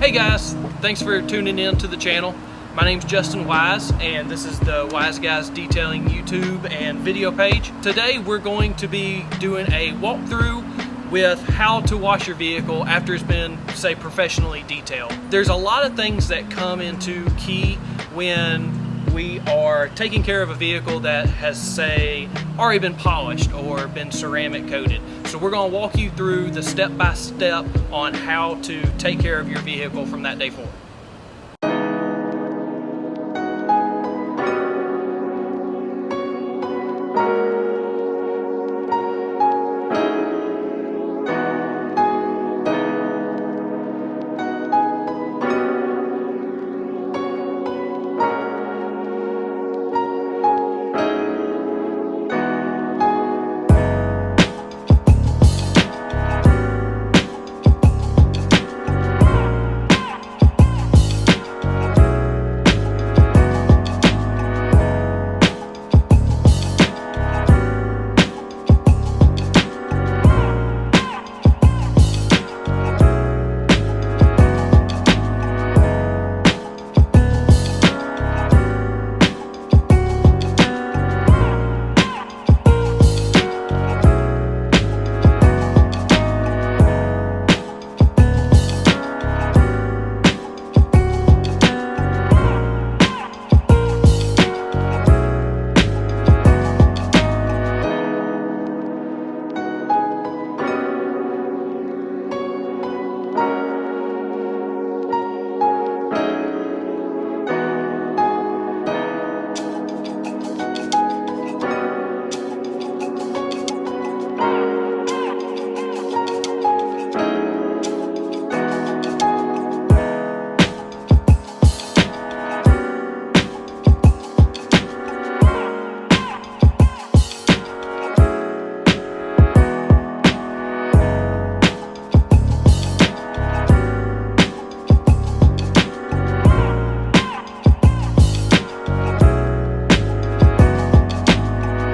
Hey guys, thanks for tuning in to the channel. My name's Justin Wise and this is the Wise Guys Detailing YouTube and video page. Today we're going to be doing a walkthrough with how to wash your vehicle after it's been, say, professionally detailed. There's a lot of things that come into key when we are taking care of a vehicle that has, say, already been polished or been ceramic coated. So we're going to walk you through the step-by-step on how to take care of your vehicle from that day forward.